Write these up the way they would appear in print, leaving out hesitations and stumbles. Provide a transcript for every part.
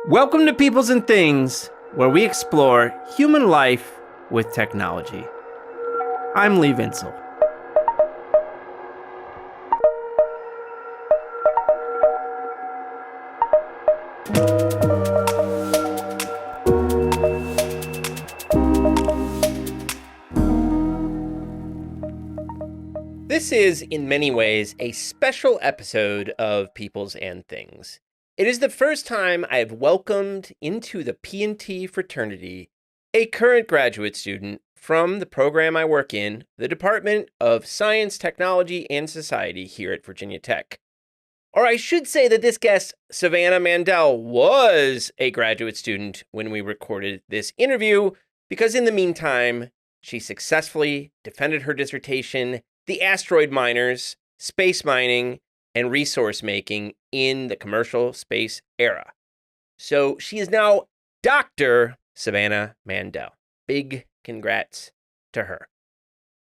Welcome to Peoples and Things, where we explore human life with technology. I'm Lee Vinsel. This is, in many ways, a special episode of Peoples and Things. It is the first time I have welcomed into the P&T fraternity a current graduate student from the program I work in, the Department of Science, Technology, and Society here at Virginia Tech. Or I should say that this guest, Savannah Mandel, was a graduate student when we recorded this interview, because in the meantime, she successfully defended her dissertation, The Asteroid Miners, Space Mining, and Resource Making in the Commercial Space Era. So she is now Dr. Savannah Mandel. Big congrats to her.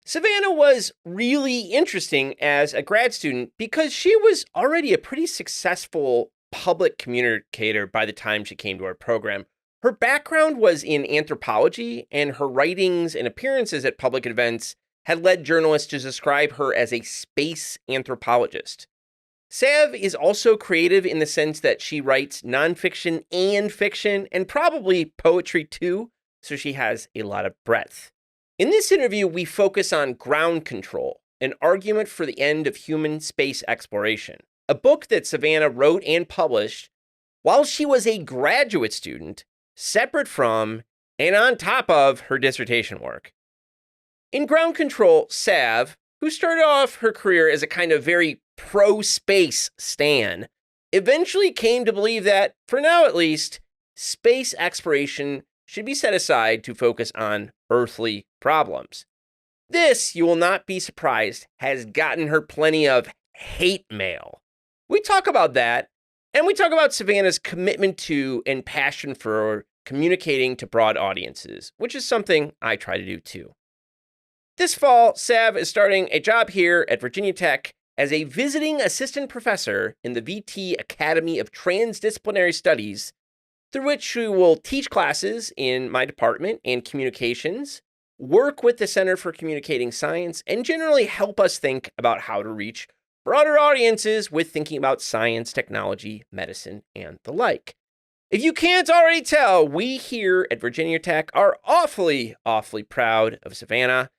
Savannah was really interesting as a grad student because she was already a pretty successful public communicator by the time she came to our program. Her background was in anthropology, and her writings and appearances at public events had led journalists to describe her as a space anthropologist. Sav is also creative in the sense that she writes nonfiction and fiction, and probably poetry too, so she has a lot of breadth. In this interview, we focus on Ground Control, an argument for the end of human space exploration, a book that Savannah wrote and published while she was a graduate student, separate from and on top of her dissertation work. In Ground Control, Sav, who started off her career as a kind of very pro-space stan, eventually came to believe that, for now at least, space exploration should be set aside to focus on earthly problems. This, you will not be surprised, has gotten her plenty of hate mail. We talk about that, and we talk about Savannah's commitment to and passion for communicating to broad audiences, which is something I try to do too. This fall, Sav is starting a job here at Virginia Tech as a visiting assistant professor in the VT Academy of Transdisciplinary Studies, through which she will teach classes in my department and communications, work with the Center for Communicating Science, and generally help us think about how to reach broader audiences with thinking about science, technology, medicine, and the like. If you can't already tell, we here at Virginia Tech are awfully proud of Savannah.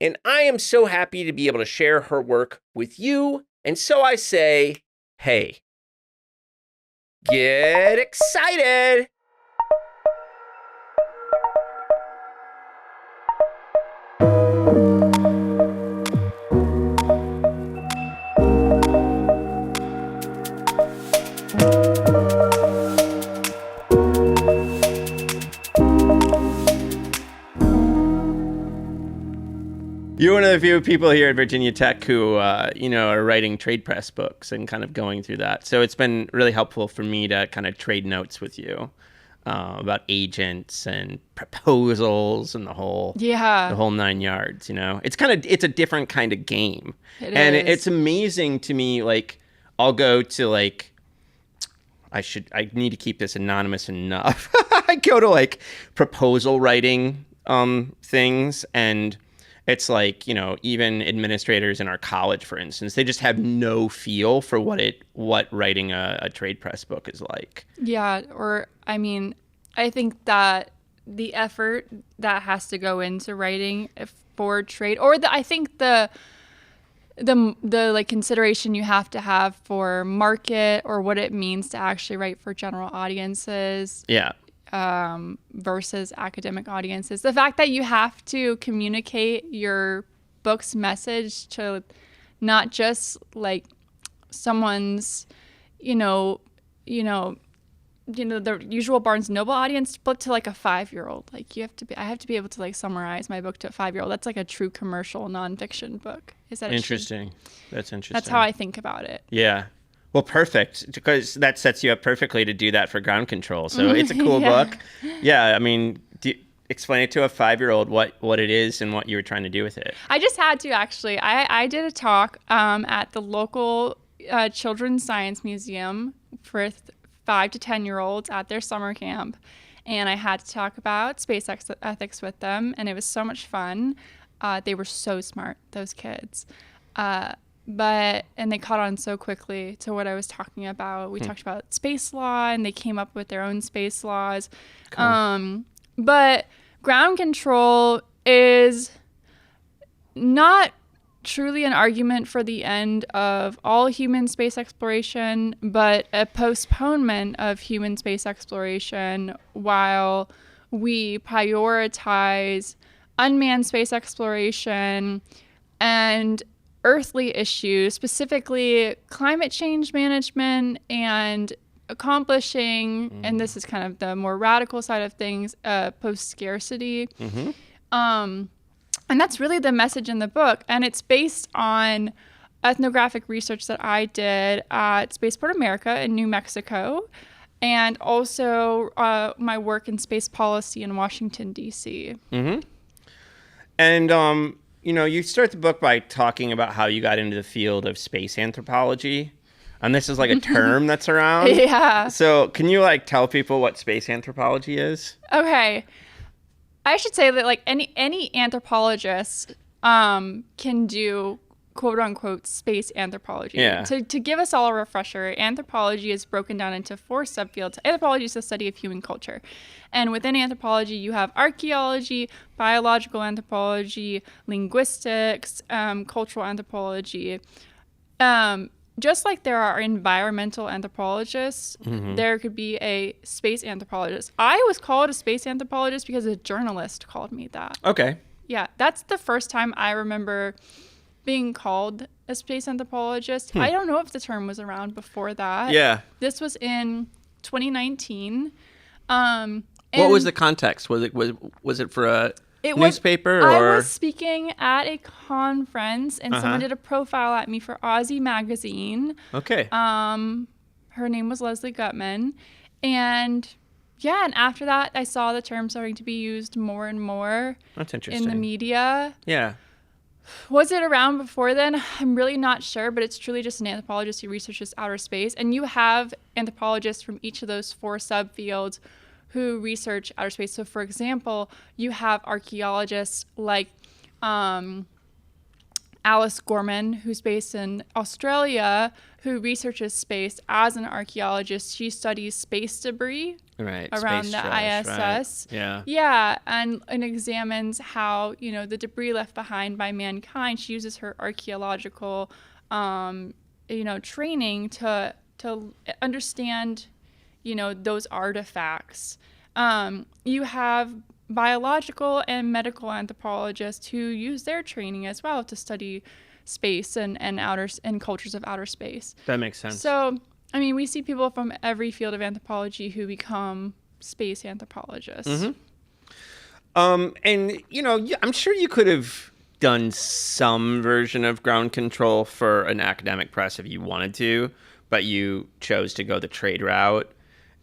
And I am so happy to be able to share her work with you. And so I say, hey, get excited. You're one of the few people here at Virginia Tech who, are writing trade press books and kind of going through that. So it's been really helpful for me to kind of trade notes with you about agents and proposals and the whole 9 yards. It's a different kind of game, it's amazing to me. Like, I'll go to I need to keep this anonymous enough. I go to proposal writing things, and it's even administrators in our college, for instance, they just have no feel for what writing a trade press book is like. Yeah, I think that the effort that has to go into writing for trade, I think the consideration you have to have for market or what it means to actually write for general audiences. Yeah. Versus academic audiences. The fact that you have to communicate your book's message to not just someone's, the usual Barnes & Noble audience, but to a 5-year-old. I have to be able to summarize my book to a 5-year-old. That's a true commercial nonfiction book. Is that interesting? That's interesting. That's how I think about it. Yeah. Well, perfect, because that sets you up perfectly to do that for Ground Control. So it's a cool book. Yeah, explain it to a 5-year-old what it is and what you were trying to do with it. I just had to, actually. I did a talk at the local Children's Science Museum 5 to 10-year-olds at their summer camp, and I had to talk about space ethics with them, and it was so much fun. They were so smart, those kids. And they caught on so quickly to what I was talking about. We talked about space law, and they came up with their own space laws. Cool. But ground control is not truly an argument for the end of all human space exploration, but a postponement of human space exploration while we prioritize unmanned space exploration and earthly issues, specifically climate change management and accomplishing, and this is kind of the more radical side of things, post-scarcity. And that's really the message in the book. And it's based on ethnographic research that I did at Spaceport America in New Mexico, and also my work in space policy in Washington, D.C. And, you start the book by talking about how you got into the field of space anthropology. And this is like a term that's around. Yeah. So can you tell people what space anthropology is? Okay. I should say that any anthropologist can do quote unquote space anthropology. Yeah. To give us all a refresher, anthropology is broken down into 4 subfields. Anthropology is the study of human culture. And within anthropology, you have archaeology, biological anthropology, linguistics, cultural anthropology. Just like there are environmental anthropologists, there could be a space anthropologist. I was called a space anthropologist because a journalist called me that. Okay. Yeah, that's the first time I remember being called a space anthropologist. I don't know if the term was around before that. Yeah. This was in 2019. What was the context? Was it for a newspaper? I or was speaking at a conference, and someone did a profile at me for Aussie Magazine. Okay. Her name was Leslie Gutman. And after that, I saw the term starting to be used more and more. That's interesting. In the media. Yeah. Was it around before then? I'm really not sure, but it's truly just an anthropologist who researches outer space. And you have anthropologists from each of those 4 subfields who research outer space. So, for example, you have archaeologists like Alice Gorman, who's based in Australia, who researches space as an archaeologist. She studies space debris around the ISS. Right. Yeah, and examines how, the debris left behind by mankind. She uses her archaeological, training to understand, those artifacts. You have biological and medical anthropologists who use their training as well to study space and cultures of outer space. That makes sense. So, we see people from every field of anthropology who become space anthropologists. And, I'm sure you could have done some version of ground control for an academic press if you wanted to, but you chose to go the trade route.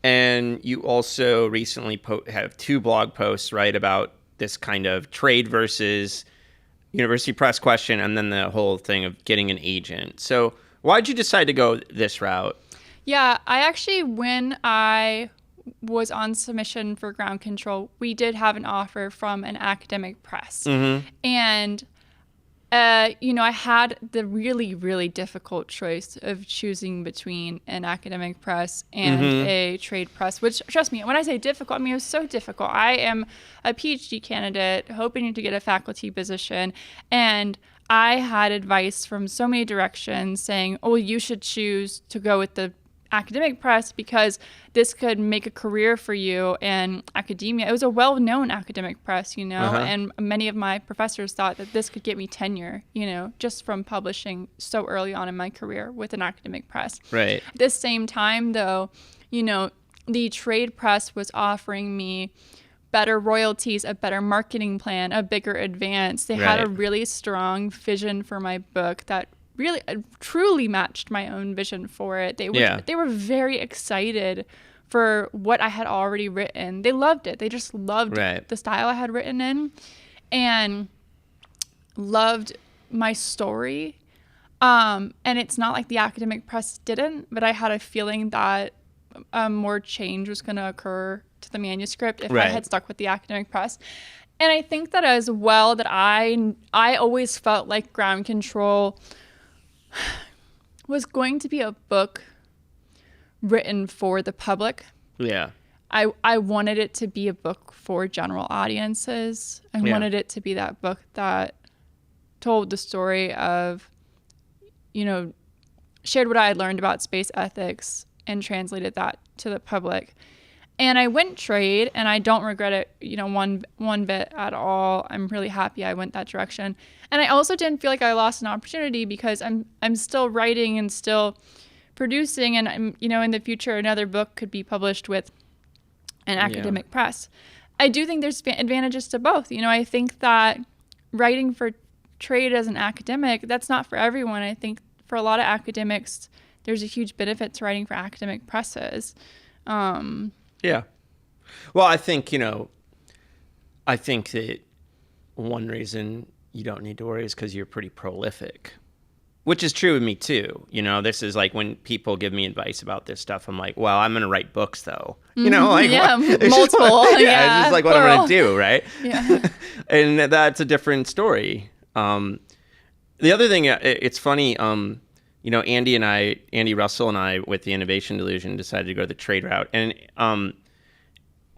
And you also recently have 2 blog posts, right, about this kind of trade versus university press question, and then the whole thing of getting an agent. So why'd you decide to go this route? Yeah, I actually, when I was on submission for ground control, we did have an offer from an academic press. And I had the really, really difficult choice of choosing between an academic press and a trade press, which, trust me, when I say difficult, it was so difficult. I am a PhD candidate hoping to get a faculty position, and I had advice from so many directions saying, oh, you should choose to go with the academic press because this could make a career for you in academia. It was a well-known academic press, and many of my professors thought that this could get me tenure, just from publishing so early on in my career with an academic press. Right. At the same time, though, the trade press was offering me better royalties, a better marketing plan, a bigger advance. They had a really strong vision for my book that really truly matched my own vision for it. They were very excited for what I had already written. They loved it. They just loved the style I had written in and loved my story. And it's not like the academic press didn't, but I had a feeling that more change was going to occur to the manuscript if I Right. had stuck with the academic press. And I think that as well, that I always felt like Ground Control was going to be a book written for the public. Yeah. I wanted it to be a book for general audiences. I wanted it to be that book that told the story of, shared what I had learned about space ethics and translated that to the public. And I went trade, and I don't regret it, one bit at all. I'm really happy I went that direction. And I also didn't feel like I lost an opportunity because I'm still writing and still producing, and I'm, in the future another book could be published with an academic press. I do think there's advantages to both. I think that writing for trade as an academic, that's not for everyone. I think for a lot of academics, there's a huge benefit to writing for academic presses. Yeah. Well, I think that one reason you don't need to worry is because you're pretty prolific, which is true of me too. This is like when people give me advice about this stuff, I'm like, well, I'm going to write books though. Multiple. It's just like what I'm going to do, right? Yeah. And that's a different story. The other thing, it's funny, Andy Russell and I, with the Innovation Delusion, decided to go the trade route. And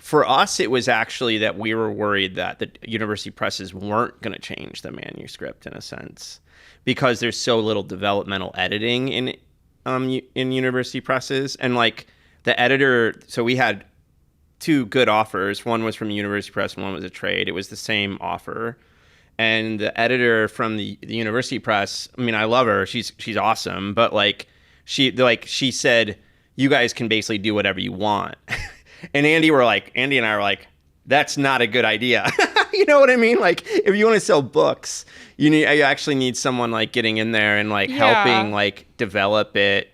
for us, it was actually that we were worried that the university presses weren't going to change the manuscript in a sense, because there's so little developmental editing in university presses. And like the editor, so we had two good offers. One was from a university press and one was a trade. It was the same offer. And the editor from the university press, I mean, I love her. She's awesome. But she said, you guys can basically do whatever you want. And Andy and I were like, that's not a good idea. You know what I mean? Like, if you want to sell books, you actually need someone like getting in there and helping develop it,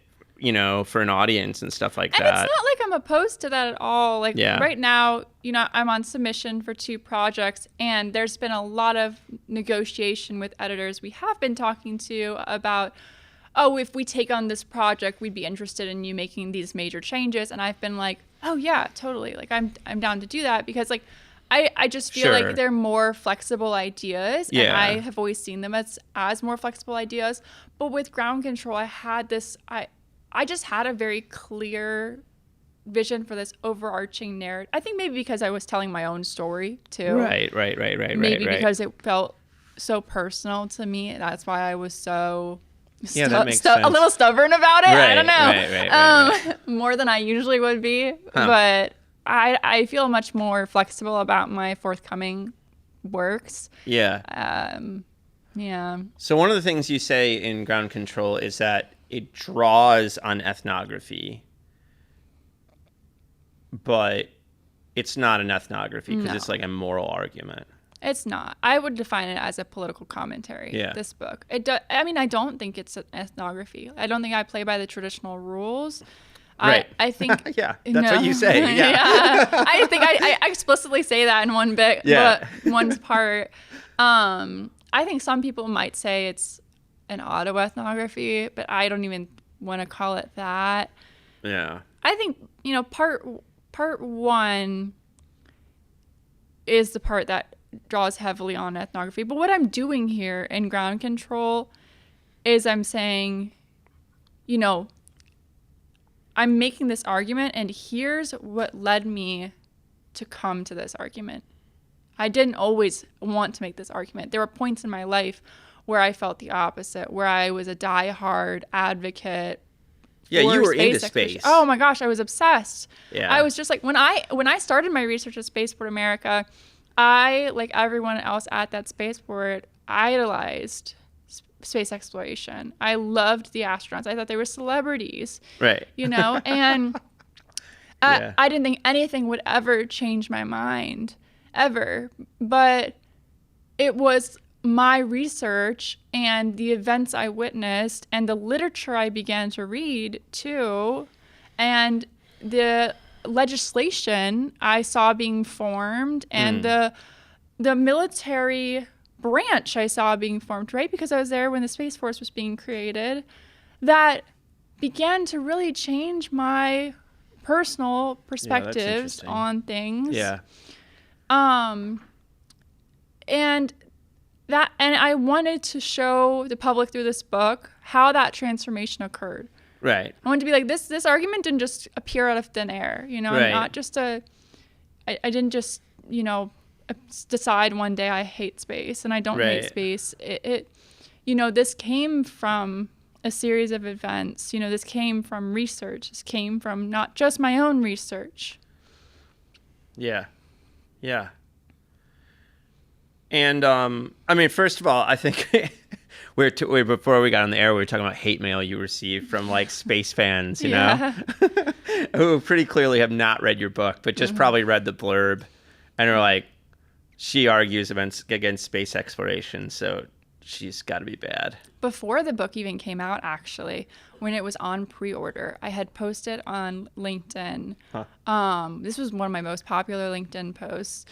for an audience and stuff like that. And it's not like I'm opposed to that at all. Right now, I'm on submission for 2 projects, and there's been a lot of negotiation with editors we have been talking to about, if we take on this project, we'd be interested in you making these major changes. And I've been like, oh yeah, totally. Like I'm down to do that, because I just feel like they're more flexible ideas, and I have always seen them as more flexible ideas. But with Ground Control, I just had a very clear vision for this overarching narrative. I think maybe because I was telling my own story too. Right. Maybe because it felt so personal to me. That's why I was so that makes sense. A little stubborn about it. Right, I don't know. right. More than I usually would be. But I feel much more flexible about my forthcoming works. Yeah. Yeah. So one of the things you say in Ground Control is that it draws on ethnography, but it's not an ethnography because it's like a moral argument. It's not. I would define it as a political commentary, this book. I don't think it's an ethnography. I don't think I play by the traditional rules. Right. I think... Yeah, that's what you say. Yeah. I think I explicitly say that in one bit, but one part. I think some people might say it's an autoethnography, but I don't even want to call it that. Yeah. I think, part 1 is the part that draws heavily on ethnography. But what I'm doing here in Ground Control is I'm saying, I'm making this argument, and here's what led me to come to this argument. I didn't always want to make this argument. There were points in my life where I felt the opposite, where I was a diehard advocate. Yeah, you were into space. Oh my gosh, I was obsessed. Yeah. I was just like, when I started my research at Spaceport America, I, like everyone else at that spaceport, idolized space exploration. I loved the astronauts. I thought they were celebrities. Right. And I didn't think anything would ever change my mind, ever. But it was my research and the events I witnessed and the literature I began to read too, and the legislation I saw being formed, and the military branch I saw being formed, right? Because I was there when the Space Force was being created, that began to really change my personal perspectives interesting. on things. Yeah. And I wanted to show the public through this book how that transformation occurred. Right. I wanted to be like, this argument didn't just appear out of thin air, you know, Right. not just I didn't just, you know, decide one day I hate space and I don't hate space. It you know, this came from a series of events. You know, this came from research. This came from not just my own research. Yeah. Yeah. And, I mean, first of all, I think before we got on the air, we were talking about hate mail you received from, like, space fans, you know, who pretty clearly have not read your book, but just probably read the blurb and are like, she argues against space exploration, so she's got to be bad. Before the book even came out, actually, when it was on pre-order, I had posted on LinkedIn. This was one of my most popular LinkedIn posts.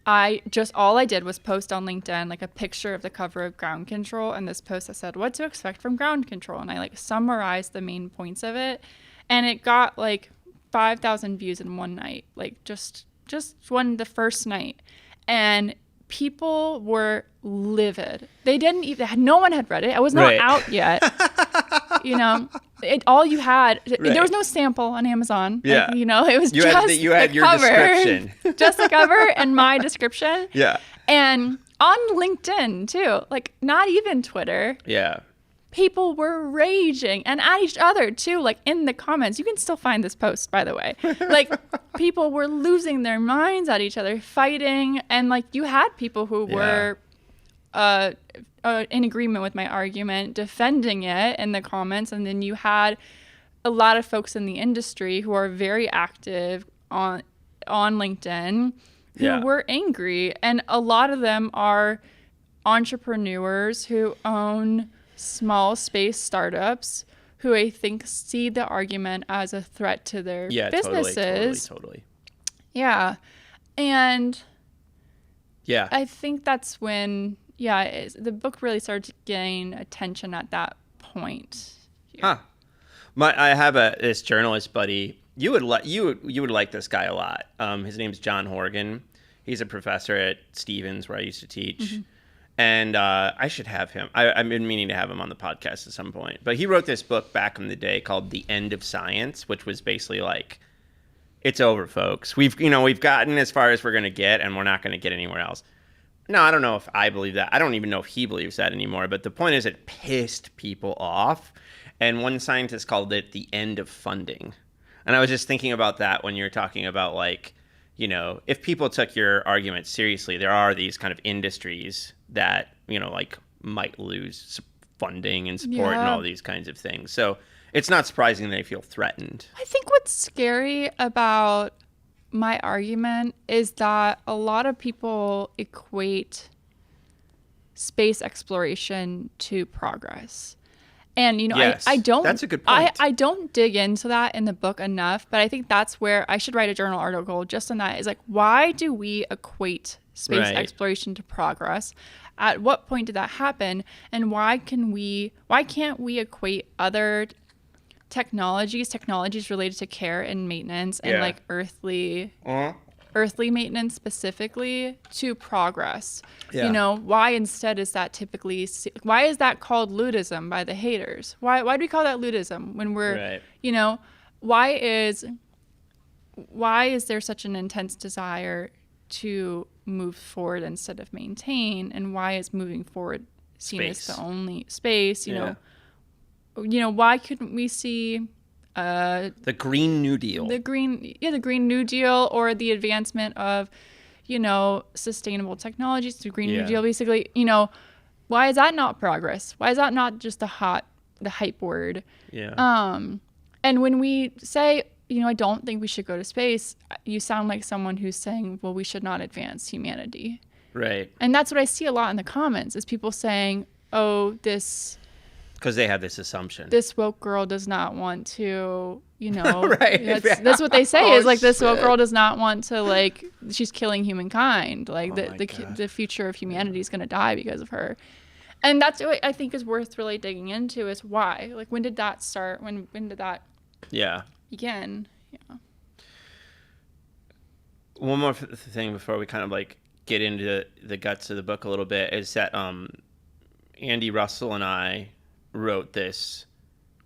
All I did was post on LinkedIn like a picture of the cover of Ground Control, and this post that said what to expect from Ground Control, and I like summarized the main points of it, and it got like 5,000 views in one night, like just the first night, and people were livid. They didn't even, no one had read it. I was not out yet. You know, all you had, there was no sample on Amazon. Yeah. Like, you know, it was you had your cover, description. just the cover and my description. Yeah. And on LinkedIn too, like not even Twitter. Yeah. People were raging and at each other too, like in the comments. You can still find this post, by the way. Like people were losing their minds at each other, fighting. And like you had people who were in agreement with my argument, defending it in the comments. And then you had a lot of folks in the industry who are very active on LinkedIn who were angry. And a lot of them are entrepreneurs who own small space startups who I think see the argument as a threat to their businesses. Totally. Yeah. And yeah, I think that's when, the book really started to gain attention at that point. Yeah. I have this journalist buddy. You would like this guy a lot. His name's John Horgan. He's a professor at Stevens, where I used to teach. Mm-hmm. And I should have him. I've been meaning to have him on the podcast at some point. But he wrote this book back in the day called The End of Science, which was basically like, it's over, folks. We've gotten as far as we're going to get, and we're not going to get anywhere else. No, I don't know if I believe that. I don't even know if he believes that anymore. But the point is, it pissed people off. And one scientist called it the end of funding. And I was just thinking about that when you're talking about, like, you know, if people took your argument seriously, there are these kind of industries that, you know, like might lose funding and support and all these kinds of things. So it's not surprising they feel threatened. I think what's scary about my argument is that a lot of people equate space exploration to progress. And, you know, yes, I don't, that's a good point. I don't dig into that in the book enough, but I think that's where I should write a journal article just on that. Is like, why do we equate space exploration to progress? At what point did that happen? And why can't we equate other technologies related to care and maintenance and like earthly maintenance specifically to progress? You know, why instead is that why is that called ludism by the haters? Why do we call that ludism when we're, you know, why is there such an intense desire to move forward instead of maintain? And why is moving forward seen as the only space? You know, why couldn't we see the Green New Deal? The Green New Deal, or the advancement of, you know, sustainable technologies through Green New Deal, basically. You know, why is that not progress? Why is that not just the hype word? Yeah. And when we say, you know, I don't think we should go to space, you sound like someone who's saying, well, we should not advance humanity. Right. And that's what I see a lot in the comments, is people saying, oh, because they have this assumption. This woke girl does not want to, you know, that's what they say is like, this woke girl does not want to, like, she's killing humankind. Like the future of humanity is going to die because of her. And that's what I think is worth really digging into, is why. Like, when did that start? When did that begin? Yeah. One more thing before we kind of like get into the guts of the book a little bit is that Andy Russell and I wrote this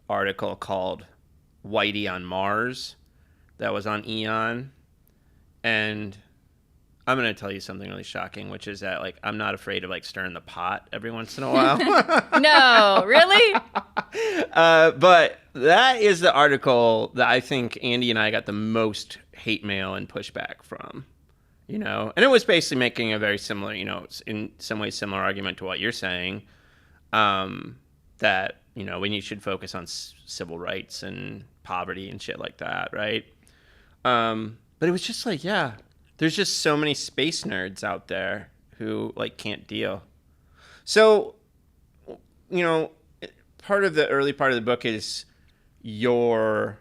article called Whitey on Mars that was on Eon, and I'm going to tell you something really shocking, which is that like I'm not afraid of like stirring the pot every once in a while. No, really? But that is the article that I think Andy and I got the most hate mail and pushback from, you know, and it was basically making a very similar, you know, in some ways similar argument to what you're saying, that, you know, we should focus on civil rights and poverty and shit like that, right? But it was just like, yeah, there's just so many space nerds out there who like can't deal. So, you know, part of the early part of the book is you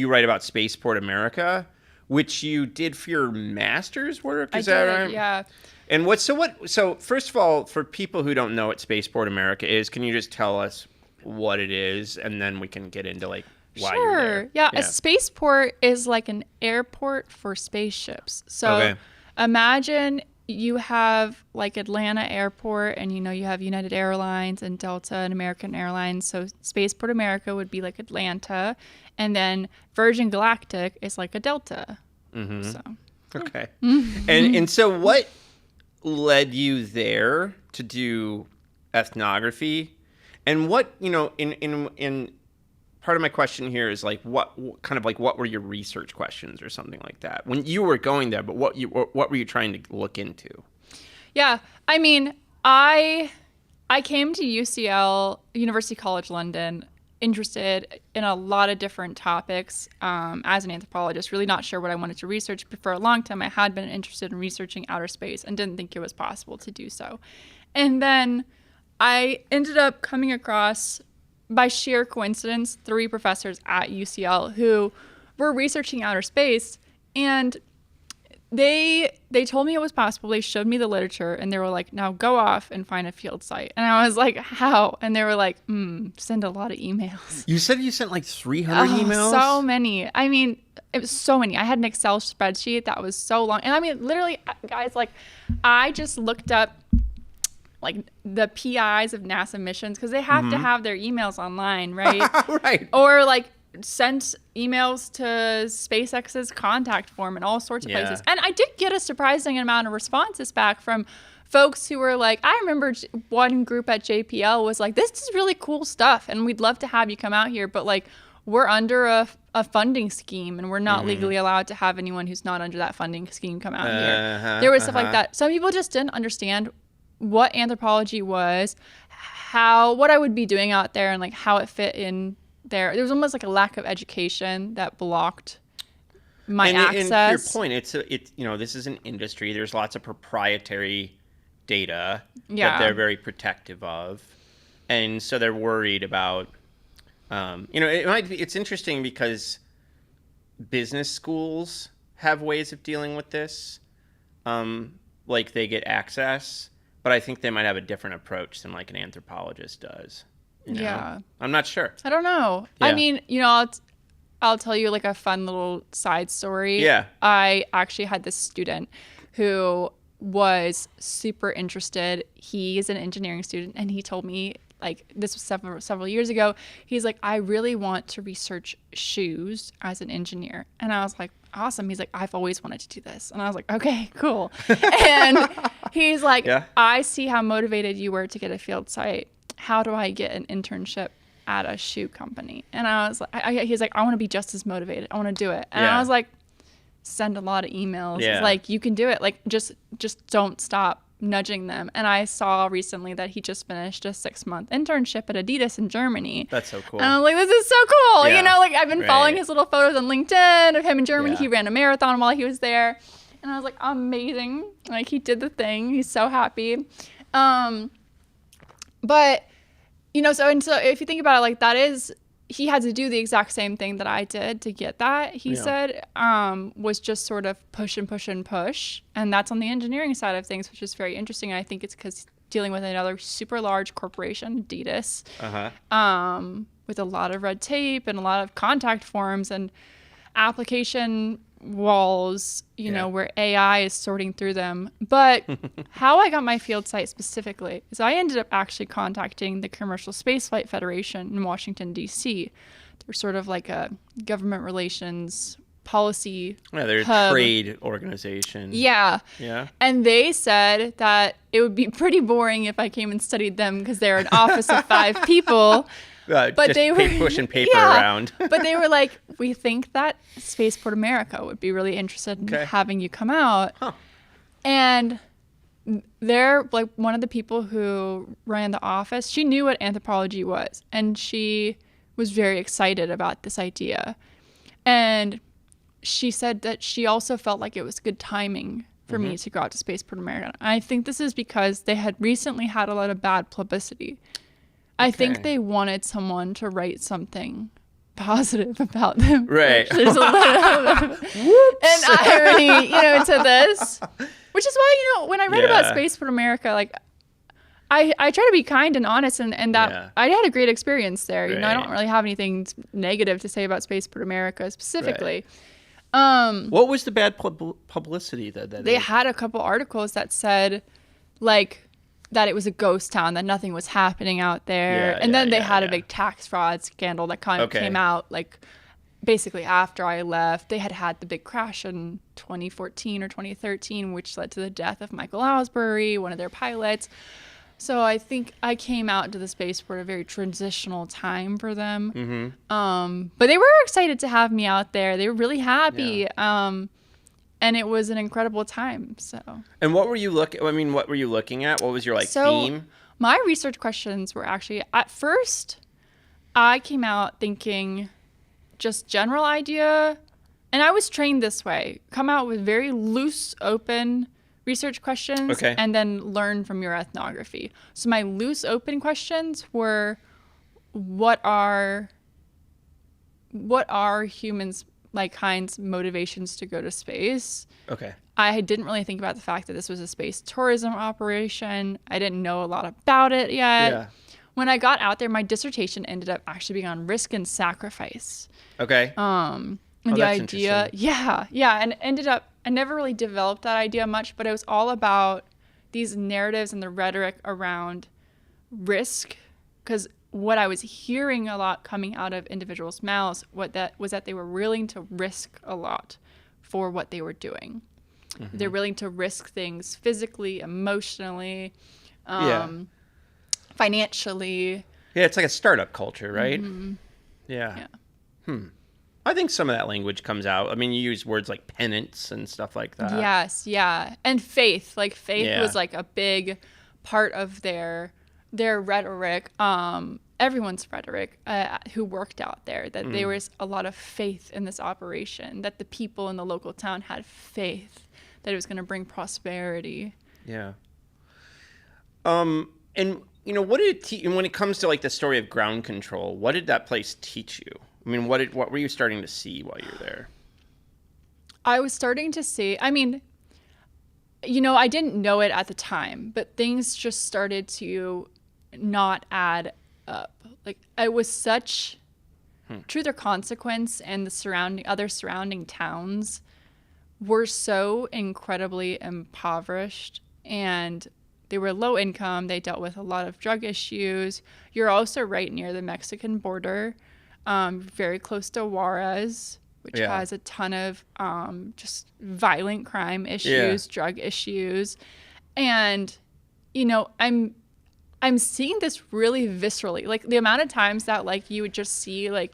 write about Spaceport America, which you did for your master's work. Is that right? Yeah. And so first of all, for people who don't know what Spaceport America is, can you just tell us what it is, and then we can get into like why you're there? Yeah. A spaceport is like an airport for spaceships. So imagine you have like Atlanta Airport, and you know you have United Airlines and Delta and American Airlines. So Spaceport America would be like Atlanta, and then Virgin Galactic is like a Delta. Mm-hmm. So okay. And so what led you there to do ethnography, and what, you know, in part of my question here is like what were your research questions or something like that when you were going there, but what were you trying to look into? Yeah, I mean, I came to UCL, University College London, interested in a lot of different topics as an anthropologist, really not sure what I wanted to research, but for a long time I had been interested in researching outer space and didn't think it was possible to do so. And then I ended up coming across, by sheer coincidence, 3 professors at UCL who were researching outer space, and they told me it was possible. They showed me the literature, and they were like, now go off and find a field site. And I was like, how? And they were like, send a lot of emails. You said you sent like 300 emails? So many. I mean, it was so many. I had an Excel spreadsheet that was so long. And I mean, literally, guys, like, I just looked up like the PIs of NASA missions, because they have to have their emails online, right? Right. Or like sent emails to SpaceX's contact form and all sorts of places. And I did get a surprising amount of responses back from folks who were like, I remember one group at JPL was like, this is really cool stuff, and we'd love to have you come out here, but like we're under a funding scheme, and we're not legally allowed to have anyone who's not under that funding scheme come out here. There was stuff like that. Some people just didn't understand what anthropology was, what I would be doing out there, and like how it fit in there. There was almost like a lack of education that blocked my access. And to your point, it's you know, this is an industry. There's lots of proprietary data that they're very protective of, and so they're worried about. You know, it's interesting because business schools have ways of dealing with this, like they get access. But I think they might have a different approach than like an anthropologist does. You know? Yeah. I'm not sure. I don't know. Yeah. I mean, you know, I'll tell you like a fun little side story. Yeah. I actually had this student who was super interested. He is an engineering student, and he told me, like, this was several years ago, he's like, I really want to research shoes as an engineer. And I was like, awesome. He's like, I've always wanted to do this. And I was like, okay, cool. And he's like, I see how motivated you were to get a field site. How do I get an internship at a shoe company? And I was like, he's like, I want to be just as motivated. I want to do it. And I was like, send a lot of emails. It's like, you can do it. Like, just don't stop nudging them. And I saw recently that he just finished a 6-month internship at Adidas in Germany. That's so cool. And I'm like, this is so cool. You know, like, I've been following his little photos on LinkedIn of him in Germany. He ran a marathon while he was there. And I was like, amazing. Like, he did the thing. He's so happy. But, you know, so if you think about it, like, that is, he had to do the exact same thing that I did to get that, he said, was just sort of push and push and push. And that's on the engineering side of things, which is very interesting. And I think it's because dealing with another super large corporation, Adidas, with a lot of red tape and a lot of contact forms. And application walls, you know, where AI is sorting through them. But how I got my field site specifically is I ended up actually contacting the Commercial Spaceflight Federation in Washington, D.C. They're sort of like a government relations policy they're hub. a trade organization. Yeah. And they said that it would be pretty boring if I came and studied them because they're an office of 5 people. But just they were pushing paper around. But they were like, we think that Spaceport America would be really interested in having you come out. Huh. And they're like one of the people who ran the office. She knew what anthropology was, and she was very excited about this idea. And she said that she also felt like it was good timing for me to go out to Spaceport America. And I think this is because they had recently had a lot of bad publicity. I think they wanted someone to write something positive about them. Right. There's a little bit of an irony, you know, to this. Which is why, you know, when I read about Spaceport America, like, I try to be kind and honest, and that I had a great experience there. You know, I don't really have anything negative to say about Spaceport America specifically. What was the bad publicity that they had a couple articles that said, like, that it was a ghost town, that nothing was happening out there. And then they had a big tax fraud scandal that kind of came out, like, basically after I left. They had the big crash in 2014 or 2013, which led to the death of Michael Ellsbury, one of their pilots. So I think I came out to the spaceport at a very transitional time for them. But they were excited to have me out there. They were really happy. And it was an incredible time. So. And what were you looking? I mean, what were you looking at? What was your theme? My research questions were actually, at first, I came out thinking just general idea, and I was trained this way. Come out with very loose, open research questions, and then learn from your ethnography. So my loose, open questions were, what are humans' like kinds motivations to go to space? I didn't really think about the fact that this was a space tourism operation. I didn't know a lot about it yet. When I got out there, my dissertation ended up actually being on risk and sacrifice. And the idea, and it ended up, I never really developed that idea much, but it was all about these narratives and the rhetoric around risk, because what I was hearing a lot coming out of individuals' mouths was that they were willing to risk a lot for what they were doing. They're willing to risk things physically, emotionally, financially. Yeah, it's like a startup culture, right? I think some of that language comes out. I mean, you use words like penance and stuff like that. Yes, and faith. Like faith was like a big part of their rhetoric, everyone's rhetoric who worked out there, that there was a lot of faith in this operation, that the people in the local town had faith that it was going to bring prosperity. And you know, what did it when it comes to like the story of ground control, what did that place teach you? I mean, what were you starting to see while you were there? I was starting to see, I mean, you know, I didn't know it at the time, but things just started to not add up. Like, it was such Truth or Consequence and the other surrounding towns were so incredibly impoverished, and they were low income. They dealt with a lot of drug issues. You're also right near the Mexican border, very close to Juarez, which has a ton of just violent crime issues, drug issues. And, you know, I'm seeing this really viscerally. Like, the amount of times that, like, you would just see, like,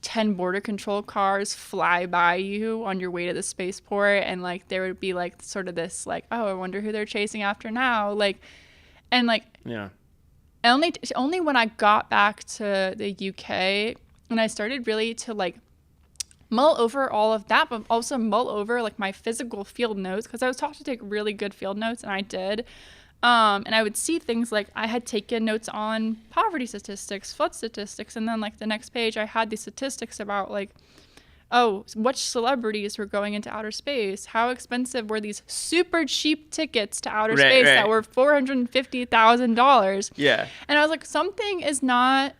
10 border control cars fly by you on your way to the spaceport, and, like, there would be, like, sort of this, like, oh, I wonder who they're chasing after now. Like, and, like, only when I got back to the UK and I started really to, like, mull over all of that, but also mull over, like, my physical field notes, because I was taught to take really good field notes, and I did. And I would see things like I had taken notes on poverty statistics, flood statistics, and then, like, the next page I had these statistics about, like, oh, which celebrities were going into outer space? How expensive were these super cheap tickets to outer space that were $450,000? Yeah. And I was like, something is not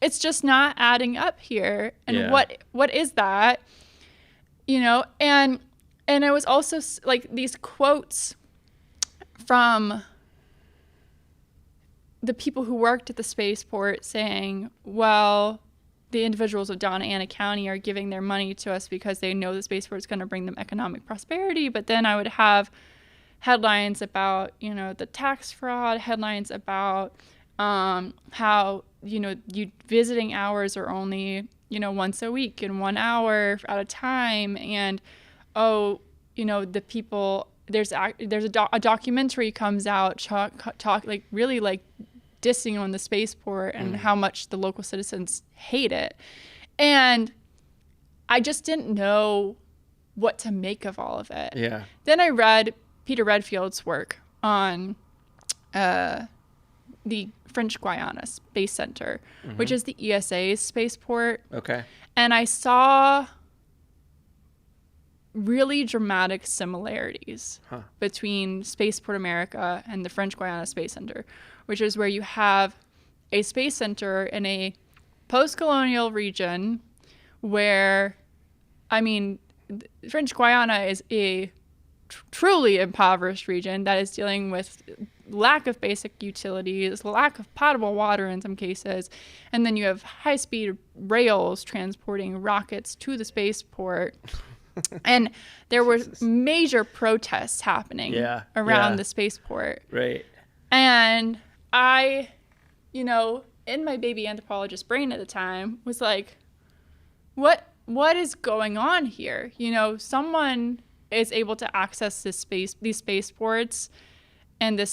it's just not adding up here. And Yeah. what is that? You know, and it was also like these quotes from the people who worked at the spaceport saying, well, the individuals of Donna Ana County are giving their money to us because they know the spaceport is going to bring them economic prosperity. But then I would have headlines about, you know, the tax fraud, headlines about how, you know, visiting hours are only, you know, once a week and 1 hour at a time. And, oh, you know, the people, there's a documentary comes out talk like really like dissing on the spaceport and how much the local citizens hate it. And I just didn't know what to make of all of it. Yeah. Then I read Peter Redfield's work on the French Guiana Space Center, which is the ESA's spaceport. Okay. And I saw really dramatic similarities between Spaceport America and the French Guiana Space Center, which is where you have a space center in a post-colonial region where, I mean, French Guiana is a truly impoverished region that is dealing with lack of basic utilities, lack of potable water in some cases, and then you have high-speed rails transporting rockets to the spaceport. And there were major protests happening around the spaceport. Right. And I, you know, in my baby anthropologist brain at the time was like, what is going on here? You know, someone is able to access these spaceports and this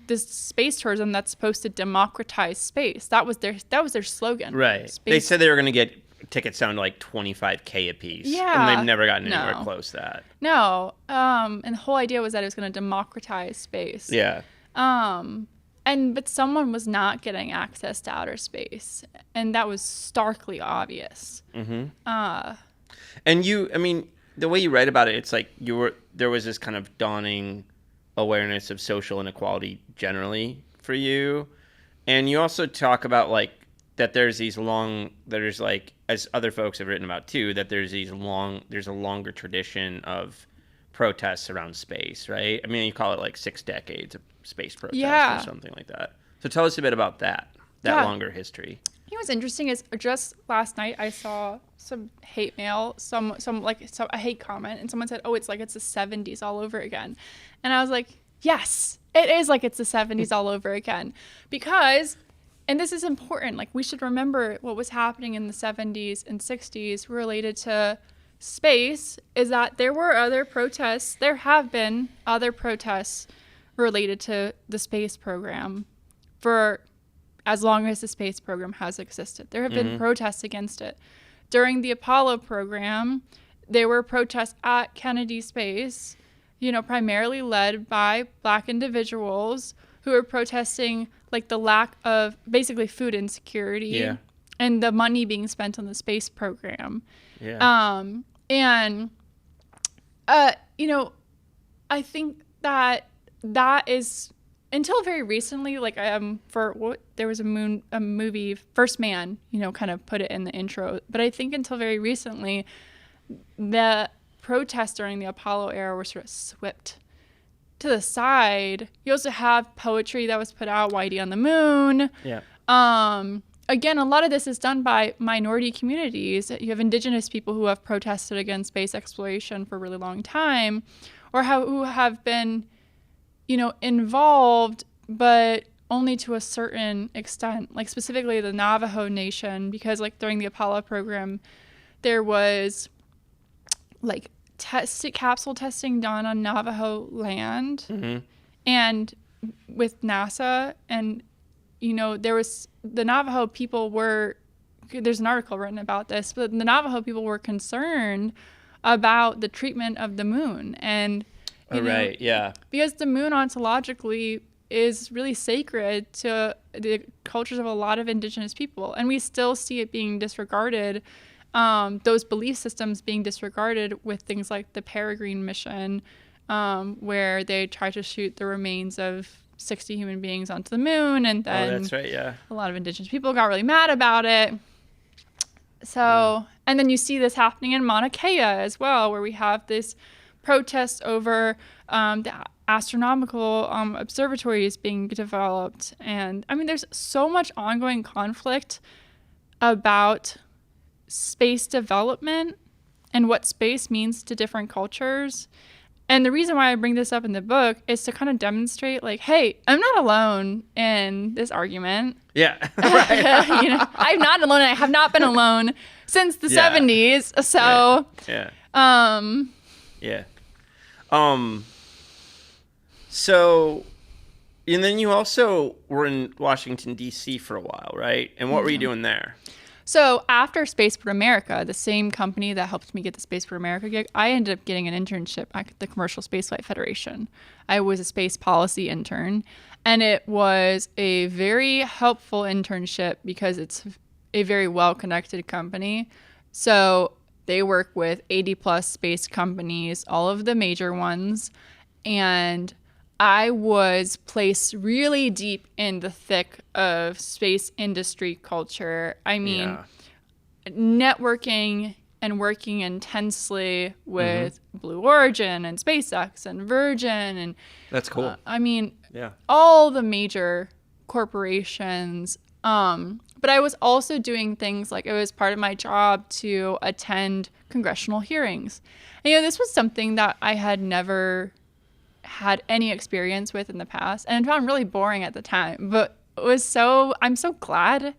space tourism that's supposed to democratize space. That was their slogan. Right. They said they were going to get tickets down to like $25K a piece. Yeah. And they've never gotten anywhere close to that. No. And the whole idea was that it was going to democratize space. Yeah. But someone was not getting access to outer space, and that was starkly obvious. And I mean, the way you write about it, it's like there was this kind of dawning awareness of social inequality generally for you. And you also talk about like that there's like, as other folks have written about too, that there's a longer tradition of protests around space, right? I mean, you call it like 6 decades of space protests or something like that. So tell us a bit about that longer history. You know what's interesting is just last night I saw some hate mail, a hate comment, and someone said, "Oh, it's like it's the 70s all over again," and I was like, "Yes, it is like it's the 70s all over again," because, and this is important, like we should remember what was happening in the 70s and 60s related to space. Is that there were other protests? There have been other protests related to the space program for as long as the space program has existed. There have been protests against it. During the Apollo program, there were protests at Kennedy Space, you know, primarily led by Black individuals who were protesting like the lack of basically food insecurity and the money being spent on the space program. Yeah. You know, I think that is, until very recently, like there was a movie, First Man, you know, kind of put it in the intro. But I think until very recently, the protests during the Apollo era were sort of swept to the side. You also have poetry that was put out, Whitey on the Moon. Yeah. Again, a lot of this is done by minority communities. You have indigenous people who have protested against space exploration for a really long time, or who have been, you know, involved, but only to a certain extent, like specifically the Navajo Nation, because like during the Apollo program, there was like capsule testing done on Navajo land and with NASA. And, you know, there's an article written about this, but the Navajo people were concerned about the treatment of the moon. And because the moon ontologically is really sacred to the cultures of a lot of indigenous people, and we still see it being disregarded, those belief systems being disregarded with things like the Peregrine mission, where they try to shoot the remains of 60 human beings onto the moon, and then that's right, yeah. a lot of indigenous people got really mad about it. So, and then you see this happening in Mauna Kea as well, where we have this protest over the astronomical observatories being developed. And I mean, there's so much ongoing conflict about space development and what space means to different cultures. And the reason why I bring this up in the book is to kind of demonstrate, like, hey, I'm not alone in this argument. Yeah, right. You know, I'm not alone. I have not been alone since the 70s. So, So, and then you also were in Washington, D.C. for a while, right? And what were you doing there? So after Spaceport America, the same company that helped me get the Spaceport America gig, I ended up getting an internship at the Commercial Spaceflight Federation. I was a space policy intern, and it was a very helpful internship because it's a very well-connected company. So they work with 80 plus space companies, all of the major ones, and I was placed really deep in the thick of space industry culture. I mean, networking and working intensely with Blue Origin and SpaceX and Virgin. And that's cool. I mean, all the major corporations. But I was also doing things like it was part of my job to attend congressional hearings. And, you know, this was something that I had never had any experience with in the past and found really boring at the time, but I'm so glad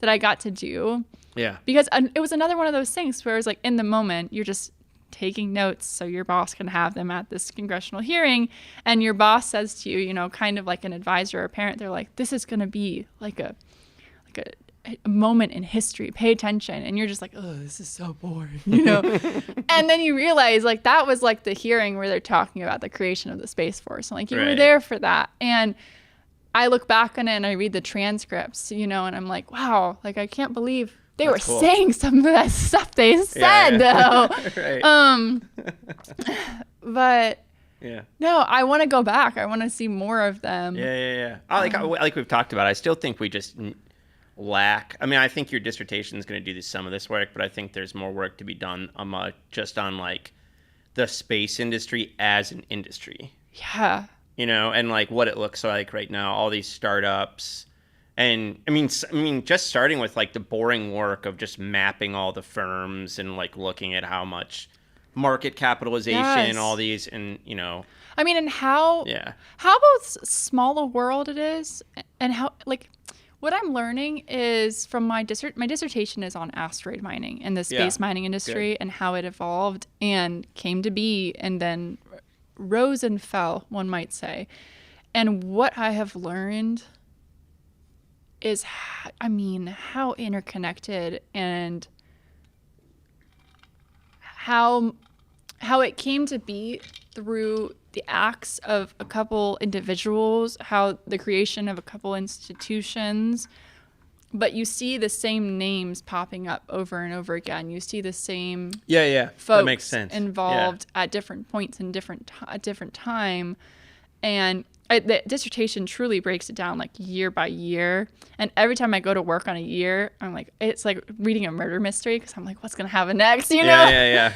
that I got to do. Yeah. Because it was another one of those things where it was like in the moment, you're just taking notes so your boss can have them at this congressional hearing, and your boss says to you, you know, kind of like an advisor or a parent, they're like, this is going to be like a moment in history, pay attention. And you're just like, oh, this is so boring, you know? And then you realize like that was like the hearing where they're talking about the creation of the Space Force. And like you were there for that. And I look back on it and I read the transcripts, you know, and I'm like, wow, like I can't believe they were saying some of that stuff they said though. But no, I want to go back. I want to see more of them. Like we've talked about, I still think we just lack. I mean, I think your dissertation is going to do some of this work, but I think there's more work to be done just on like the space industry as an industry. Yeah. You know, and like what it looks like right now, all these startups. And I mean, just starting with like the boring work of just mapping all the firms and like looking at how much market capitalization, all these, and you know. I mean, and how about small a world it is, and how like. What I'm learning is from my dissertation is on asteroid mining and the space mining industry and how it evolved and came to be and then rose and fell, one might say. And what I have learned is, how interconnected and how it came to be through the acts of a couple individuals, how the creation of a couple institutions, but you see the same names popping up over and over again. You see the same folks that makes sense. Involved at different points in at different time. And the dissertation truly breaks it down like year by year. And every time I go to work on a year, I'm like, it's like reading a murder mystery because I'm like, what's going to happen next, you know? Yeah.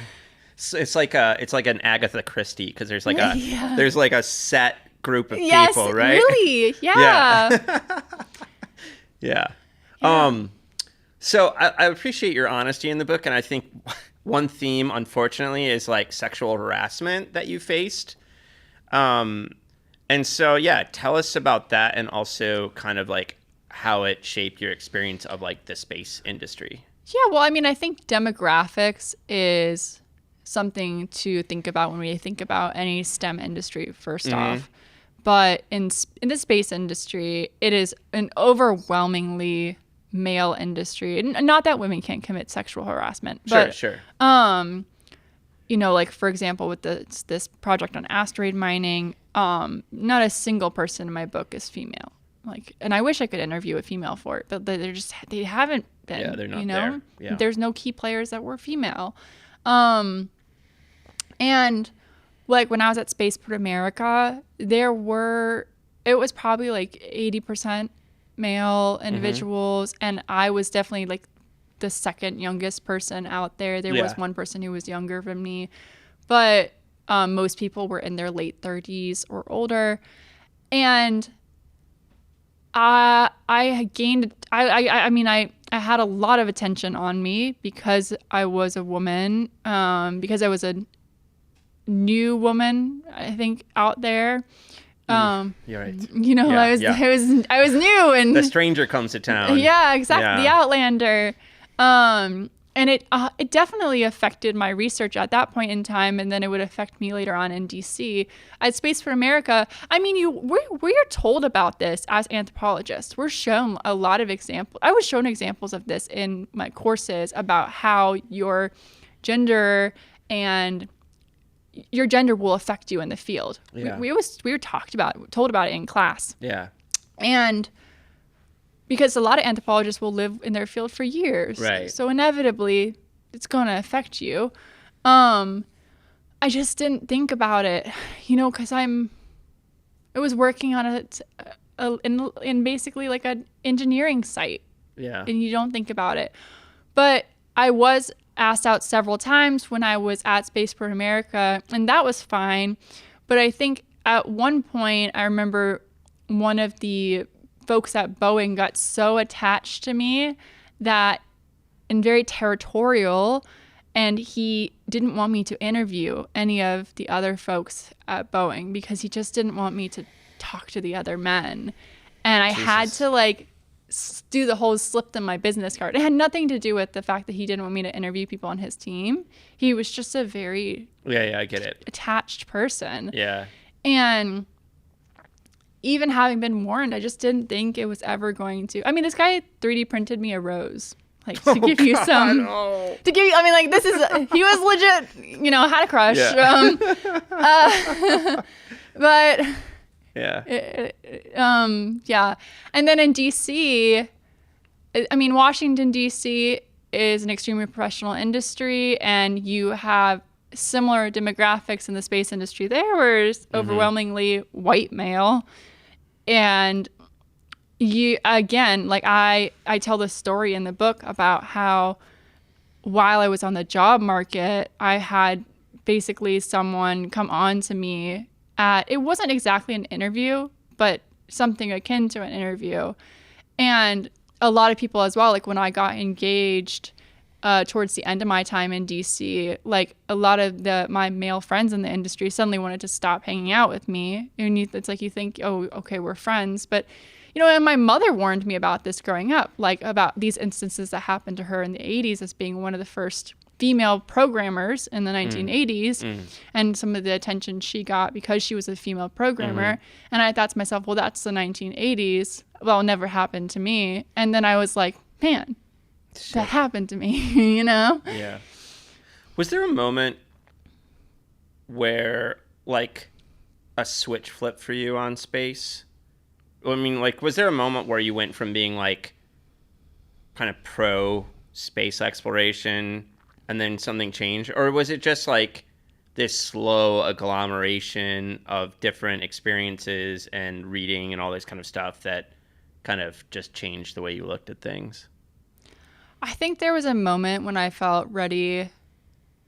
It's like an Agatha Christie because there's like a set group of people, right? Really? Yeah. So I appreciate your honesty in the book, and I think one theme, unfortunately, is like sexual harassment that you faced. And so tell us about that, and also kind of like how it shaped your experience of like the space industry. Yeah, well, I mean, I think demographics is something to think about when we think about any STEM industry, first off. But in the space industry, it is an overwhelmingly male industry. And not that women can't commit sexual harassment. But, sure. You know, like, for example, with this project on asteroid mining, not a single person in my book is female. Like, and I wish I could interview a female for it, but they haven't been. Yeah, they're not there. Yeah. There's no key players that were female. And like when I was at Spaceport America, there were it was probably like 80% male individuals. And I was definitely like the second youngest person out there. There was one person who was younger than me, but most people were in their late 30s or older. And I had a lot of attention on me because I was a woman, because I was a new woman, I think, out there. You're right. You know, Yeah, I was new, and the stranger comes to town. Yeah, exactly. The outlander. And it definitely affected my research at that point in time, and then it would affect me later on in DC. At Space for America, I mean, we're told about this as anthropologists. We're shown a lot of examples. I was shown examples of this in my courses about how your gender will affect you in the field. Yeah. We were told about it in class. Yeah. And because a lot of anthropologists will live in their field for years. Right. So inevitably, it's going to affect you. I just didn't think about it, because I was working on in basically like an engineering site. Yeah. And you don't think about it. But I was asked out several times when I was at Space for America, and that was fine. But I think at one point, I remember one of the folks at Boeing got so attached to me and very territorial, and he didn't want me to interview any of the other folks at Boeing because he just didn't want me to talk to the other men. And I had to do the whole slip them my business card. It had nothing to do with the fact that he didn't want me to interview people on his team. He was just a very I get it. attached person. Yeah. And even having been warned, I just didn't think it was ever going to. I mean, this guy 3D printed me a rose, to give you some. Oh. To give you, I mean, this is he was legit. Had a crush. Yeah. But yeah. Yeah. And then in DC, I mean, Washington DC is an extremely professional industry, and you have similar demographics in the space industry there, where it's overwhelmingly white male. And you, again, I tell this story in the book about how while I was on the job market, I had basically someone come on to me it wasn't exactly an interview, but something akin to an interview. And a lot of people as well, when I got engaged towards the end of my time in DC, a lot of my male friends in the industry suddenly wanted to stop hanging out with me. And it's you think, oh, okay, we're friends. But, and my mother warned me about this growing up, about these instances that happened to her in the 80s as being one of the first female programmers in the 1980s, and some of the attention she got because she was a female programmer. And I thought to myself, well, that's the 1980s. Well, it never happened to me. And then I was like, man, that happened to me, Yeah. Was there a moment where a switch flipped for you on space? I mean, was there a moment where you went from being kind of pro space exploration and then something changed? Or was it just this slow agglomeration of different experiences and reading and all this kind of stuff that kind of just changed the way you looked at things? I think there was a moment when I felt ready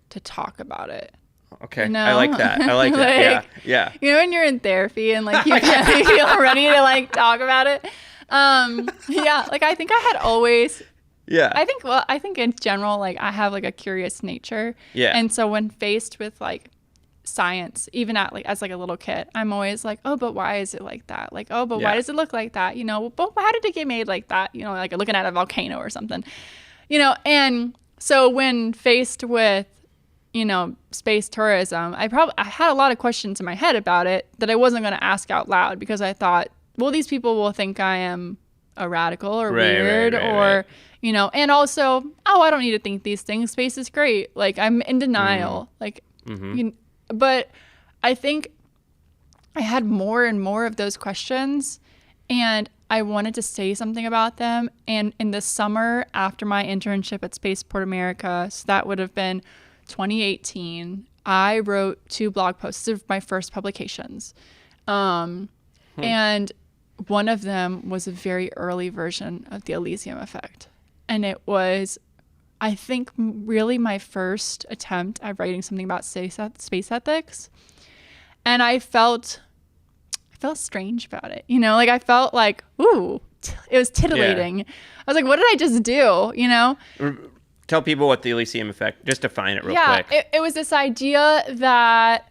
to talk about it. Okay. I like that. I like that. Yeah. When you're in therapy and you feel ready to talk about it. I think I had always. Yeah. I think in general, I have a curious nature. Yeah. And so when faced with science, even as a little kid, I'm always oh, but why is it like that? Oh, but why does it look like that? But how did it get made like that? Looking at a volcano or something, and so when faced with, space tourism, I had a lot of questions in my head about it that I wasn't going to ask out loud because I thought, well, these people will think I am a radical or weird or, and also, oh, I don't need to think these things. Space is great. I'm in denial. But I think I had more and more of those questions, and I wanted to say something about them. And in the summer after my internship at Spaceport America, so that would have been 2018, I wrote 2 blog posts of my first publications. And one of them was a very early version of the Elysium effect. And it was, I think, really my first attempt at writing something about space ethics. And I felt strange about it. You know, like I felt like, ooh, it was titillating. Yeah. I was like, what did I just do? You know? Tell people what the Elysium effect, just define it real quick. Yeah, it was this idea that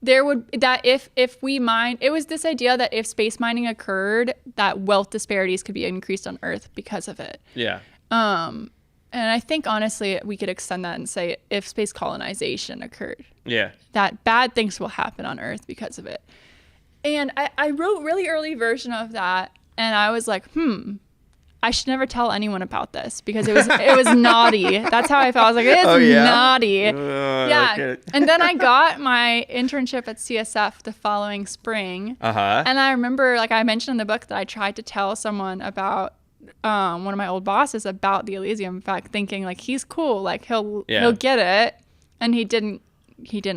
it was this idea that if space mining occurred, that wealth disparities could be increased on Earth because of it. Yeah. And I think, honestly, we could extend that and say if space colonization occurred, that bad things will happen on Earth because of it. And I wrote really early version of that, and I was like, I should never tell anyone about this because it was naughty. That's how I felt. I was like, it's naughty. Yeah. And then I got my internship at CSF the following spring. And I remember, like I mentioned in the book, that I tried to tell someone about one of my old bosses about the Elysium effect, thinking like he's cool, like he'll get it, and he didn't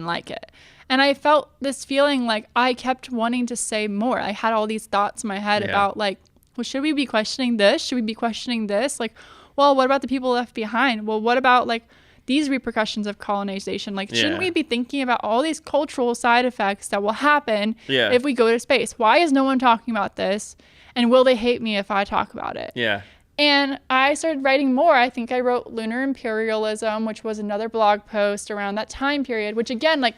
like it. And I felt this feeling like I kept wanting to say more. I had all these thoughts in my head about like, well, should we be questioning this? Should we be questioning this? Like, well, what about the people left behind? Well, what about like these repercussions of colonization? Like, shouldn't we be thinking about all these cultural side effects that will happen if we go to space? Why is no one talking about this? And will they hate me if I talk about it? Yeah. And I started writing more. I think I wrote Lunar Imperialism, which was another blog post around that time period, which again, like,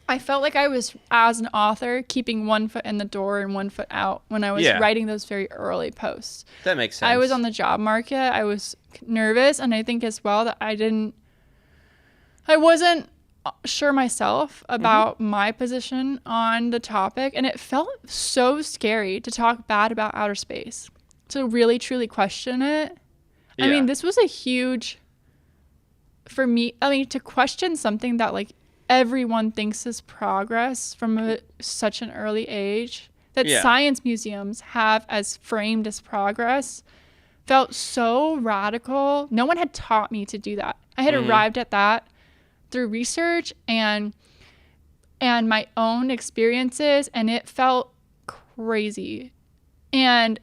I felt like I was, as an author, keeping one foot in the door and one foot out when I was writing those very early posts. That makes sense. I was on the job market. I was nervous. And I think as well that I wasn't sure myself about my position on the topic. And it felt so scary to talk bad about outer space, to really, truly question it. Yeah. I mean, this was a huge, for me, to question something that like, everyone thinks is progress from such an early age, that science museums have as framed as progress, felt so radical. No one had taught me to do that. I had arrived at that through research and my own experiences, and it felt crazy. And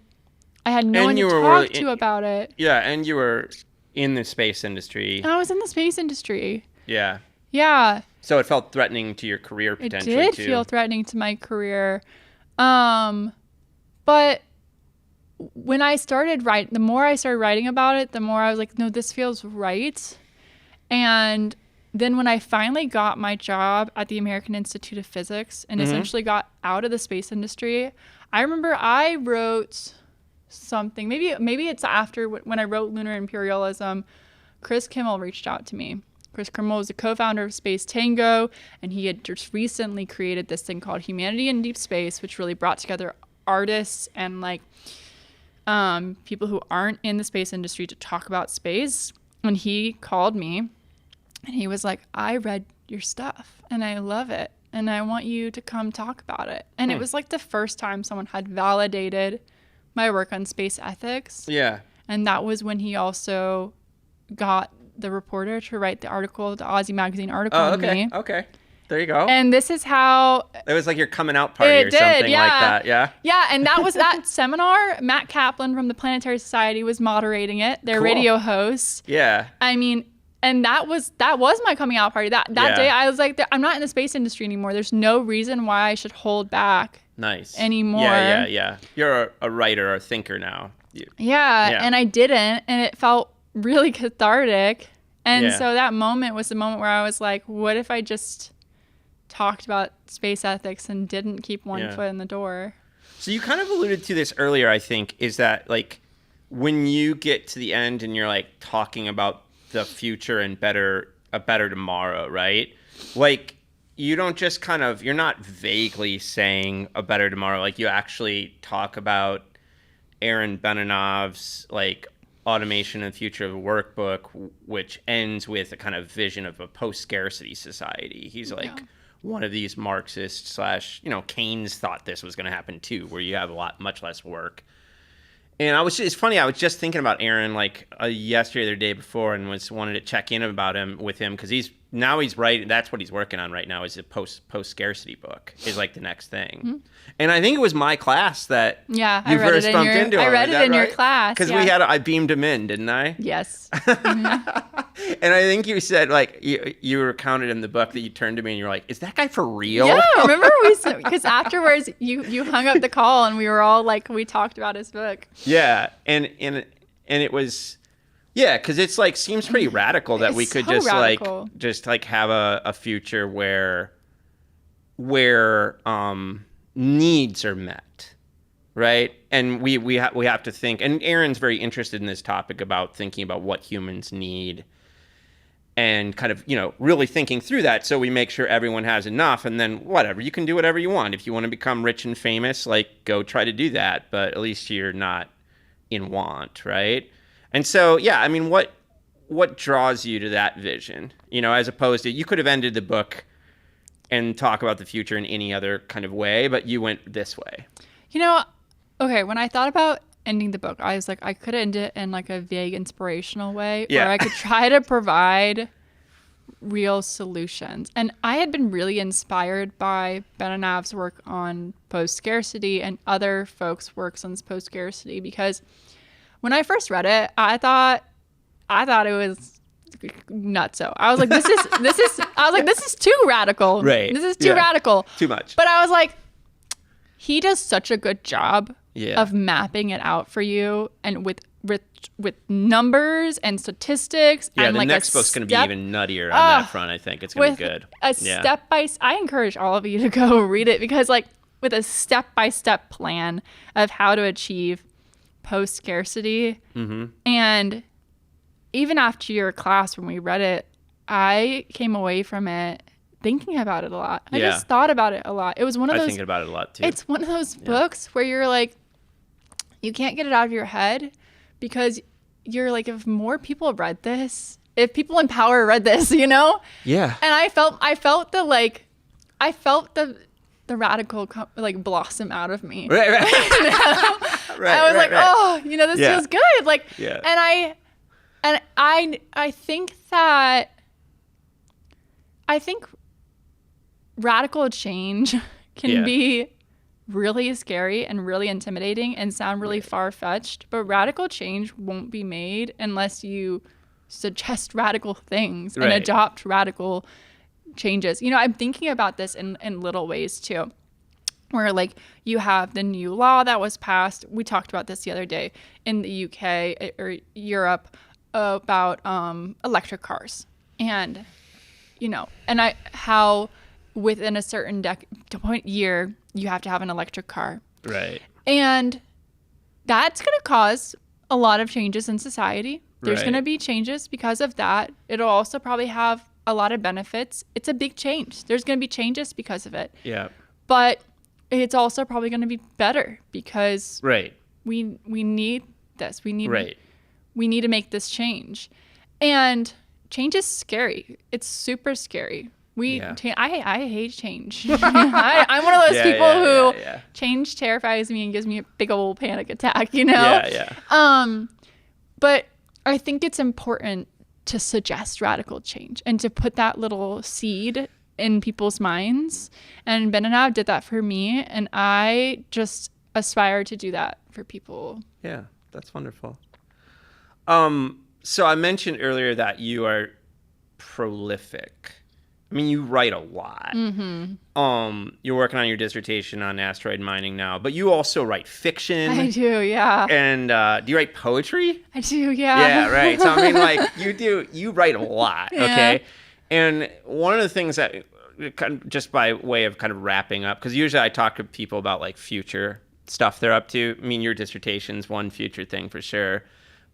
I had no one to talk to about it. Yeah, and you were in the space industry. I was in the space industry. Yeah. Yeah. So it felt threatening to your career potentially, It did feel threatening to my career. But when I started the more I started writing about it, the more I was like, no, this feels right. And then when I finally got my job at the American Institute of Physics and essentially got out of the space industry, I remember I wrote something, maybe it's after when I wrote Lunar Imperialism, Chris Kimmel reached out to me. Chris Kimmel was the co-founder of Space Tango, and he had just recently created this thing called Humanity in Deep Space, which really brought together artists and like people who aren't in the space industry to talk about space. And he called me, and he was like, I read your stuff, and I love it, and I want you to come talk about it. And it was like the first time someone had validated my work on space ethics. Yeah. And that was when he also got the reporter to write the article, the Aussie Magazine article on me. Okay. There you go. And this is how... It was like your coming out party something like that, yeah? Yeah, and that was that seminar. Matt Kaplan from the Planetary Society was moderating it, their radio host. Yeah. I mean, and that was my coming out party. That day, I was like, I'm not in the space industry anymore. There's no reason why I should hold back anymore. Yeah. You're a writer or a thinker now. Yeah, and I didn't, and it felt really cathartic. And so that moment was the moment where I was like, what if I just talked about space ethics and didn't keep one foot in the door? So you kind of alluded to this earlier, I think, is that like when you get to the end and you're like talking about the future and a better tomorrow, right? Like you don't just you're not vaguely saying a better tomorrow. Like you actually talk about Aaron Benanov's like Automation and Future of Workbook, which ends with a kind of vision of a post-scarcity society. He's like one of these Marxists / Keynes thought this was going to happen too, where you have much less work. And it's funny, I was just thinking about Aaron like yesterday or the day before, and wanted to check in with him because he's now he's writing. That's what he's working on right now. Is a post scarcity book is like the next thing. Mm-hmm. And I think it was my class that I read first it bumped into him. I read it in your class because I beamed him in, didn't I? Yes. Mm-hmm. And I think you said like you recounted in the book that you turned to me and you were like, "Is that guy for real?" Yeah, remember because afterwards you hung up the call and we were all like we talked about his book. Yeah, and it was. Yeah, because it's like seems pretty radical that we could just have a future where needs are met, right? And we have to think. And Aaron's very interested in this topic about thinking about what humans need, and kind of really thinking through that. So we make sure everyone has enough, and then whatever you can do whatever you want. If you want to become rich and famous, like go try to do that. But at least you're not in want, right? And so, yeah, I mean, what draws you to that vision? As opposed to you could have ended the book and talk about the future in any other kind of way, but you went this way. Okay, when I thought about ending the book, I was like, I could end it in like a vague inspirational way, where I could try to provide real solutions. And I had been really inspired by Ben and Av's work on post-scarcity and other folks' works on post-scarcity because when I first read it, I thought it was nutso. I was like, this is too radical. Right. This is too radical. Too much. But I was like, he does such a good job of mapping it out for you and with numbers and statistics. Yeah, and the like next book's going to be even nuttier on that front, I think. It's going to be good. I encourage all of you to go read it because like with a step-by-step plan of how to achieve post-scarcity. Mm-hmm. And even after your class, when we read it, I came away from it thinking about it a lot. I just thought about it a lot. It was one of those. I think about it a lot too. It's one of those books where you're like, you can't get it out of your head because you're like, if more people read this, if people in power read this, Yeah. And I felt the radical like blossom out of me. Right. Right. I was oh, this feels good. Like, yeah. And I think that radical change can be really scary and really intimidating and sound really far-fetched, but radical change won't be made unless you suggest radical things and adopt radical changes. I'm thinking about this in little ways too, where like you have the new law that was passed. We talked about this the other day in the UK or Europe about electric cars and how within a certain year you have to have an electric car. Right. And that's going to cause a lot of changes in society. There's going to be changes because of that. It'll also probably have a lot of benefits. It's a big change. There's going to be changes because of it. Yeah. But it's also probably going to be better because we need this. We need to make this change. And change is scary. It's super scary. I hate change. I'm one of those people who change terrifies me and gives me a big old panic attack, Yeah. But I think it's important to suggest radical change and to put that little seed in people's minds. And Ben and I did that for me, and I just aspire to do that for people. Yeah, that's wonderful. So I mentioned earlier that you are prolific. I mean, you write a lot. Mm-hmm. You're working on your dissertation on asteroid mining now, but you also write fiction. I do, yeah. And do you write poetry? I do, yeah. Yeah, right. So I mean, like you write a lot, okay? And one of the things that, just by way of kind of wrapping up, because usually I talk to people about like future stuff they're up to. I mean, your dissertation's one future thing for sure,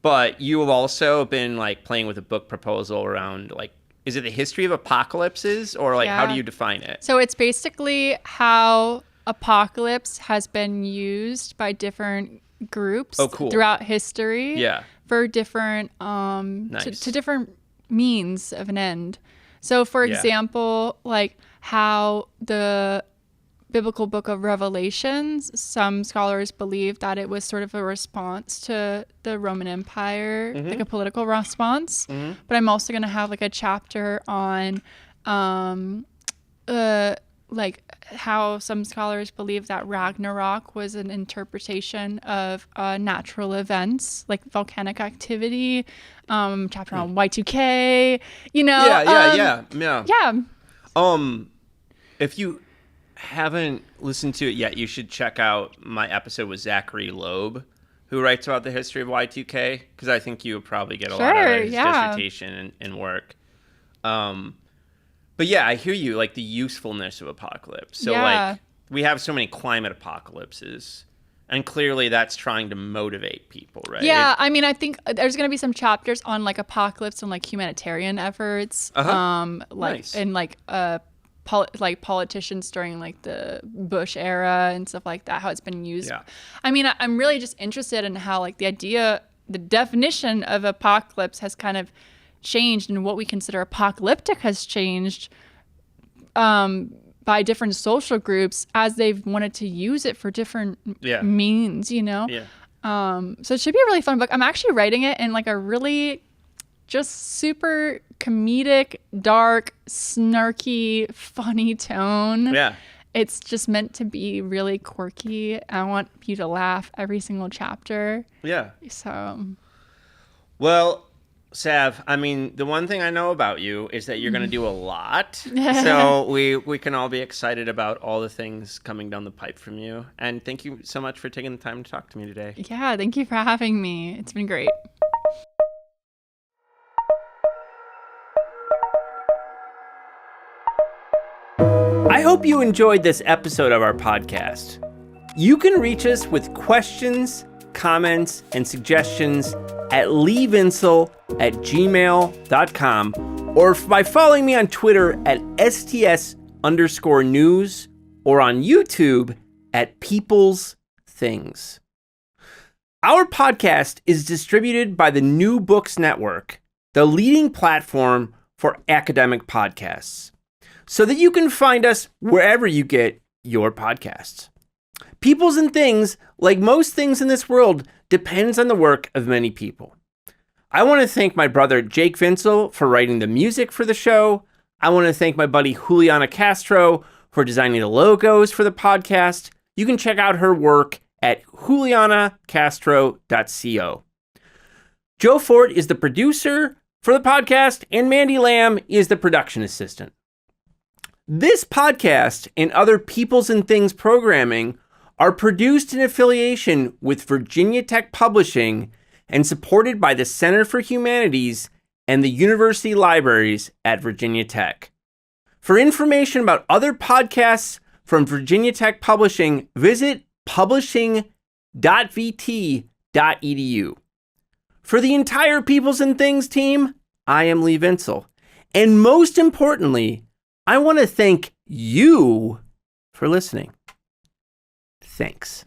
but you have also been like playing with a book proposal around like, is it the history of apocalypses or like how do you define it? So it's basically how apocalypse has been used by different groups throughout history for different to different means of an end. So for example, like how the biblical book of Revelations. Some scholars believe that it was sort of a response to the Roman Empire, like a political response. But I'm also going to have like a chapter on like how some scholars believe that Ragnarok was an interpretation of natural events like volcanic activity. Chapter on Y2K, you know. Yeah. If you haven't listened to it yet, you should check out my episode with Zachary Loeb, who writes about the history of Y2K, because I think you would probably get a lot out of his dissertation and work. But yeah, I hear you, like the usefulness of apocalypse. So like we have so many climate apocalypses, and clearly that's trying to motivate people, right? Yeah, I mean, I think there's going to be some chapters on like apocalypse and like humanitarian efforts, Nice. and like politicians during like the Bush era and stuff like that, how it's been used. Yeah. I mean, I'm really just interested in how like the definition of apocalypse has kind of changed, and what we consider apocalyptic has changed by different social groups as they've wanted to use it for different means, you know? So it should be a really fun book. I'm actually writing it in like a really just super comedic, dark, snarky, funny tone. Yeah. It's just meant to be really quirky. I want you to laugh every single chapter. Yeah. So. Well, Sav, I mean, the one thing I know about you is that you're going to do a lot. So we can all be excited about all the things coming down the pipe from you. And thank you so much for taking the time to talk to me today. Yeah, thank you for having me. It's been great. I hope you enjoyed this episode of our podcast. You can reach us with questions, comments, and suggestions at leevinsel@gmail.com or by following me on Twitter at sts_news or on YouTube at People's Things. Our podcast is distributed by the New Books Network, the leading platform for academic podcasts, so that you can find us wherever you get your podcasts. Peoples and Things, like most things in this world, depends on the work of many people. I want to thank my brother Jake Vinsel for writing the music for the show. I want to thank my buddy Juliana Castro for designing the logos for the podcast. You can check out her work at julianacastro.co. Joe Fort is the producer for the podcast, and Mandy Lamb is the production assistant. This podcast and other Peoples and Things programming are produced in affiliation with Virginia Tech Publishing and supported by the Center for Humanities and the University Libraries at Virginia Tech. For information about other podcasts from Virginia Tech Publishing, visit publishing.vt.edu. For the entire Peoples and Things team, I am Lee Vinsel. And most importantly, I want to thank you for listening. Thanks.